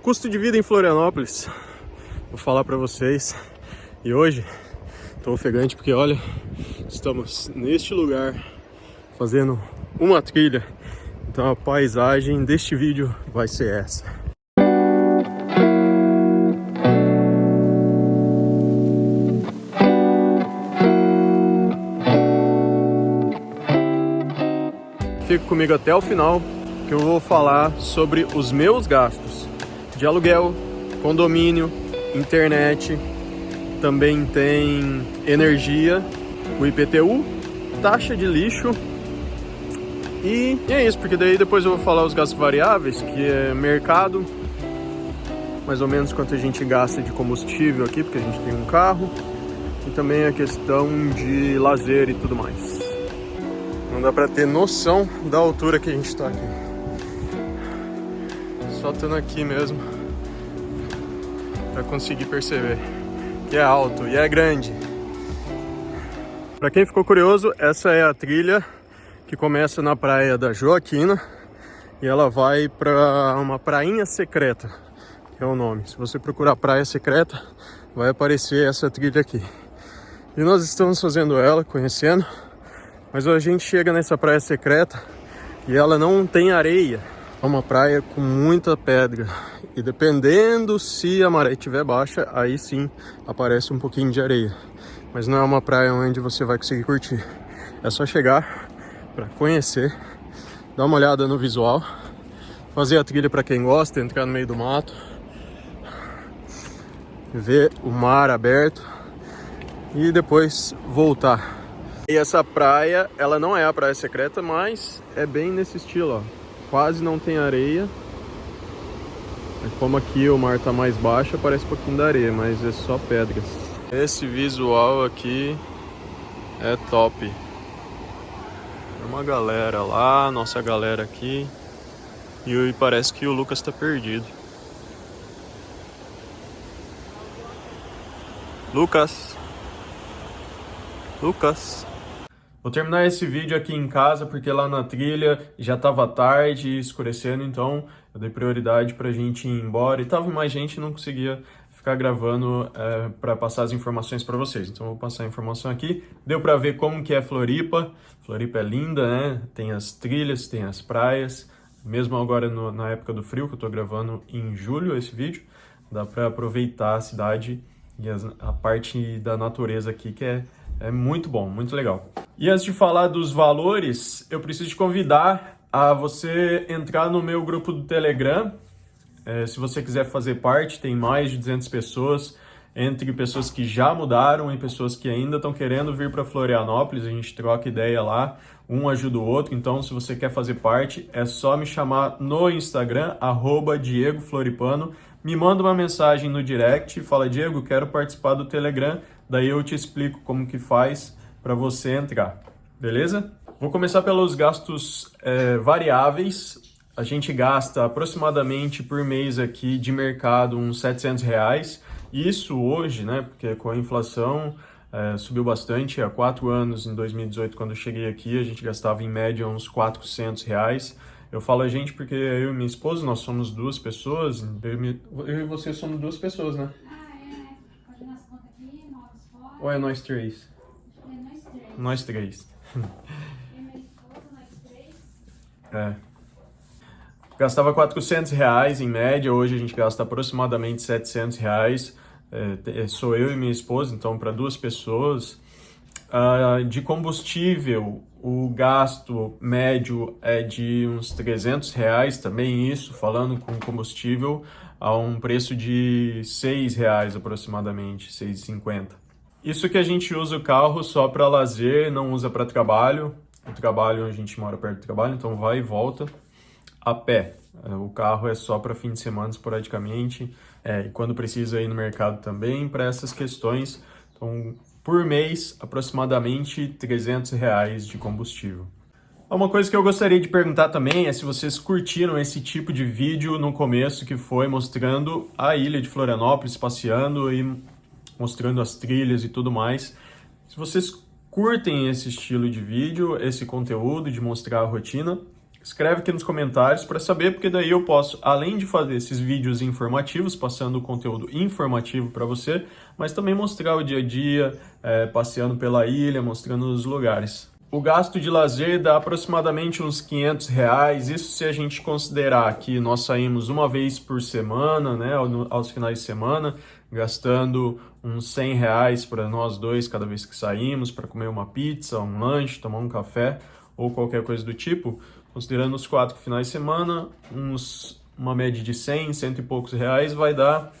Custo de vida em Florianópolis, vou falar para vocês. E hoje estou ofegante porque olha, estamos neste lugar fazendo uma trilha. Então a paisagem deste vídeo vai ser essa. Fique comigo até o final, que eu vou falar sobre os meus gastos de aluguel, condomínio, internet, também tem energia, o IPTU, taxa de lixo e é isso, porque daí depois eu vou falar os gastos variáveis, que é mercado, mais ou menos quanto a gente gasta de combustível aqui, porque a gente tem um carro, e também a questão de lazer e tudo mais. Não dá pra ter noção da altura que a gente tá aqui. Só estando aqui mesmo para conseguir perceber que é alto e é grande. Para quem ficou curioso, essa é a trilha que começa na praia da Joaquina e ela vai para uma prainha secreta, que é o nome. Se você procurar praia secreta, vai aparecer essa trilha aqui. E nós estamos fazendo ela, conhecendo, mas a gente chega nessa praia secreta e ela não tem areia. É uma praia com muita pedra e dependendo se a maré estiver baixa, aí sim aparece um pouquinho de areia. Mas não é uma praia onde você vai conseguir curtir. É só chegar para conhecer, dar uma olhada no visual, fazer a trilha para quem gosta, entrar no meio do mato, ver o mar aberto e depois voltar. E essa praia, ela não é a praia secreta, mas é bem nesse estilo, ó. Quase não tem areia. Como aqui o mar tá mais baixo, parece um pouquinho da areia, mas é só pedras. Esse visual aqui é top. Tem uma galera lá, nossa galera aqui. E parece que o Lucas tá perdido. Lucas. Vou terminar esse vídeo aqui em casa porque lá na trilha já estava tarde, escurecendo, então eu dei prioridade pra gente ir embora e tava mais gente e não conseguia ficar gravando para passar as informações para vocês. Então eu vou passar a informação aqui. Deu para ver como que é Floripa. Floripa é linda, né? Tem as trilhas, tem as praias. Mesmo agora na época do frio, que eu tô gravando em julho esse vídeo, dá para aproveitar a cidade e a parte da natureza aqui que é muito bom, muito legal. E antes de falar dos valores, eu preciso te convidar a você entrar no meu grupo do Telegram. Se você quiser fazer parte, tem mais de 200 pessoas, entre pessoas que já mudaram e pessoas que ainda estão querendo vir para Florianópolis. A gente troca ideia lá, um ajuda o outro. Então, se você quer fazer parte, é só me chamar no Instagram, @DiegoFloripano. Me manda uma mensagem no direct, fala: Diego, quero participar do Telegram. Daí eu te explico como que faz para você entrar, beleza? Vou começar pelos gastos variáveis. A gente gasta aproximadamente por mês aqui de mercado uns R$700. Isso hoje, né, porque com a inflação subiu bastante. Há 4 anos, em 2018, quando eu cheguei aqui, a gente gastava em média uns R$400. Eu falo a gente porque eu e minha esposa, nós somos 2 pessoas. Eu e você somos 2 pessoas, né? Ou é nós 3? É nós 3. Gastava R$400 em média, hoje a gente gasta aproximadamente R$700. Sou eu e minha esposa, então para 2 pessoas. De combustível, o gasto médio é de uns R$300, também isso, falando com combustível, a um preço de R$6 aproximadamente, R$6,50. Isso que a gente usa o carro só para lazer, não usa para trabalho. O trabalho, a gente mora perto do trabalho, então vai e volta a pé. O carro é só para fim de semana, esporadicamente, e quando precisa ir no mercado também, para essas questões. Então, por mês, aproximadamente R$300 de combustível. Uma coisa que eu gostaria de perguntar também é se vocês curtiram esse tipo de vídeo no começo, que foi mostrando a ilha de Florianópolis, passeando e mostrando as trilhas e tudo mais. Se vocês curtem esse estilo de vídeo, esse conteúdo de mostrar a rotina, Escreve aqui nos comentários para saber, porque daí eu posso, além de fazer esses vídeos informativos, passando o conteúdo informativo para você, mas também mostrar o dia a dia, passeando pela ilha, mostrando os lugares. O gasto de lazer dá aproximadamente uns R$ 500, isso se a gente considerar que nós saímos uma vez por semana, né, aos finais de semana, gastando uns R$ 100 para nós dois cada vez que saímos, para comer uma pizza, um lanche, tomar um café ou qualquer coisa do tipo. Considerando os 4 finais de semana, uma média de 100, cento e poucos reais, vai dar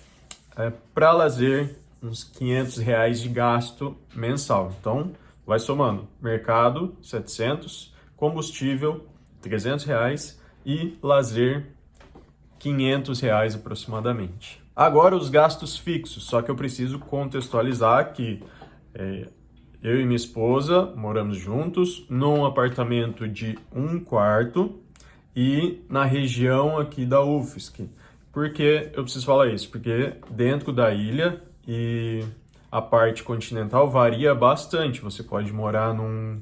para lazer uns R$ 500 de gasto mensal. Então, vai somando. Mercado, 700, combustível, R$ 300 e lazer, R$ 500 aproximadamente. Agora os gastos fixos, só que eu preciso contextualizar que eu e minha esposa moramos juntos num apartamento de 1 quarto e na região aqui da UFSC. Por que eu preciso falar isso? Porque dentro da ilha e a parte continental varia bastante. Você pode morar num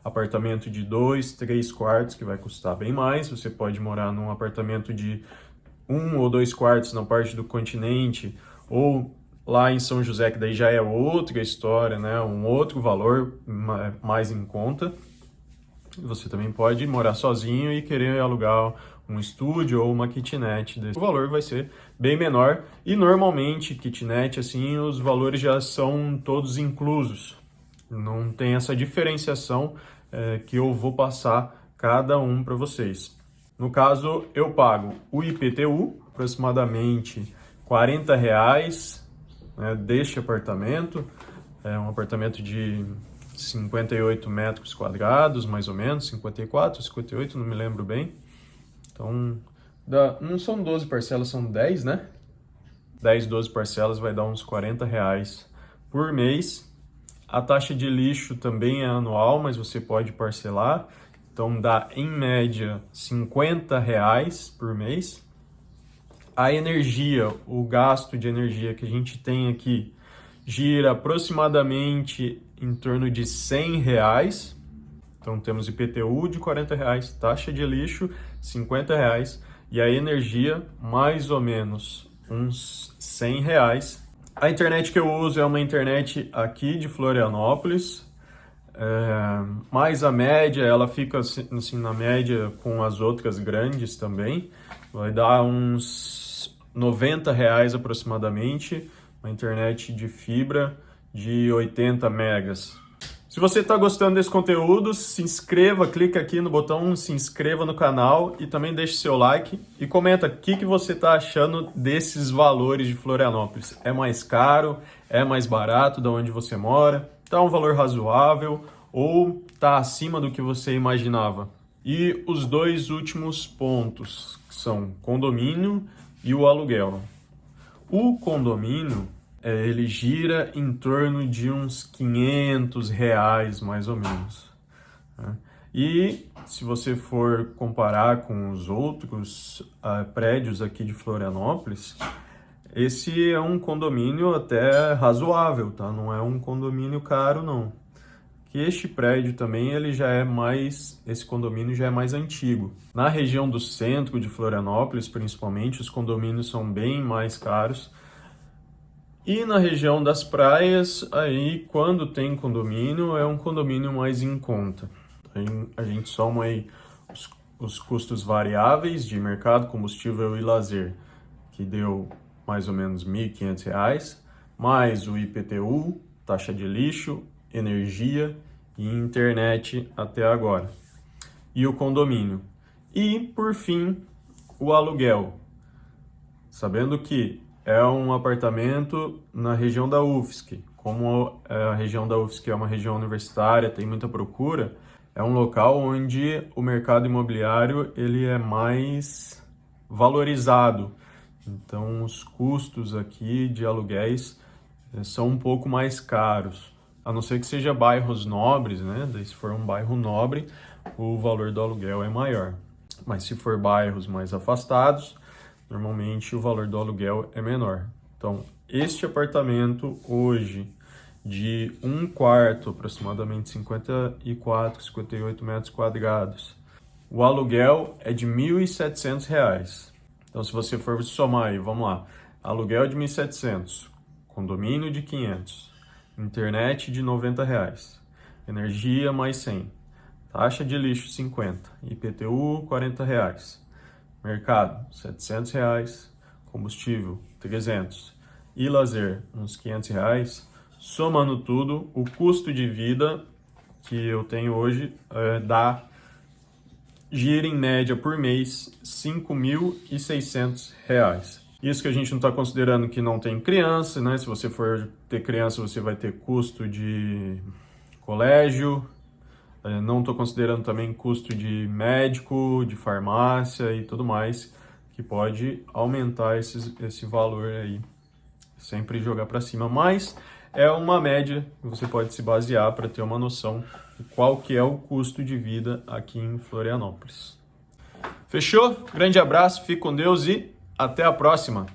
apartamento de 2, 3 quartos, que vai custar bem mais. Você pode morar num apartamento de 1 ou 2 quartos na parte do continente, ou lá em São José, que daí já é outra história, né? Um outro valor mais em conta. Você também pode morar sozinho e querer alugar um estúdio ou uma kitnet. O valor vai ser bem menor e normalmente kitnet, assim, os valores já são todos inclusos. Não tem essa diferenciação que eu vou passar cada um para vocês. No caso, eu pago o IPTU, aproximadamente R$ 40, né, deste apartamento. É um apartamento de 58 metros quadrados, mais ou menos, 54, 58, não me lembro bem. Então, não são 12 parcelas, são 10, né? 10, 12 parcelas vai dar uns R$ 40 por mês. A taxa de lixo também é anual, mas você pode parcelar. Então, dá, em média, R$ 50 por mês. A energia, o gasto de energia que a gente tem aqui, gira aproximadamente em torno de R$ 100. Então temos IPTU de R$ 40, taxa de lixo R$ 50 e a energia mais ou menos uns R$ 100. A internet que eu uso é uma internet aqui de Florianópolis, mas a média, ela fica assim na média com as outras grandes também, vai dar uns R$ 90 aproximadamente, uma internet de fibra de 80 megas. Se você está gostando desse conteúdo, se inscreva, clica aqui no botão se inscreva no canal e também deixe seu like e comenta o que você está achando desses valores de Florianópolis. É mais caro? É mais barato de onde você mora? Está um valor razoável ou está acima do que você imaginava? E os dois últimos pontos, que são condomínio e o aluguel. O condomínio, ele gira em torno de uns R$ 500, mais ou menos, né? E se você for comparar com os outros prédios aqui de Florianópolis, esse é um condomínio até razoável, tá? Não é um condomínio caro, não. Que este prédio também, esse condomínio já é mais antigo. Na região do centro de Florianópolis, principalmente, os condomínios são bem mais caros. E na região das praias, aí quando tem condomínio, é um condomínio mais em conta. Aí a gente soma aí os custos variáveis de mercado, combustível e lazer, que deu mais ou menos R$ 1.500, mais o IPTU, taxa de lixo, energia e internet até agora. E o condomínio. E, por fim, o aluguel. Sabendo que é um apartamento na região da UFSC. Como a região da UFSC é uma região universitária, tem muita procura, é um local onde o mercado imobiliário ele é mais valorizado. Então, os custos aqui de aluguéis são um pouco mais caros. A não ser que seja bairros nobres, né? Daí, se for um bairro nobre, o valor do aluguel é maior. Mas se for bairros mais afastados, normalmente o valor do aluguel é menor. Então, este apartamento hoje, de 1 quarto, aproximadamente 54, 58 metros quadrados, o aluguel é de R$ 1.700. Então, se você for somar aí, vamos lá, aluguel de 1.700, condomínio de 500, internet de R$ 90, energia mais 100, taxa de lixo 50, IPTU R$ 40, mercado R$ 700, combustível 300 e lazer uns R$ 500, somando tudo, o custo de vida que eu tenho hoje gira em média por mês R$ 5.600. Isso que a gente não está considerando que não tem criança, né? Se você for ter criança, você vai ter custo de colégio. Não estou considerando também custo de médico, de farmácia e tudo mais, que pode aumentar esse valor aí. Sempre jogar para cima, mas é uma média que você pode se basear para ter uma noção de qual que é o custo de vida aqui em Florianópolis. Fechou? Grande abraço, fique com Deus e até a próxima!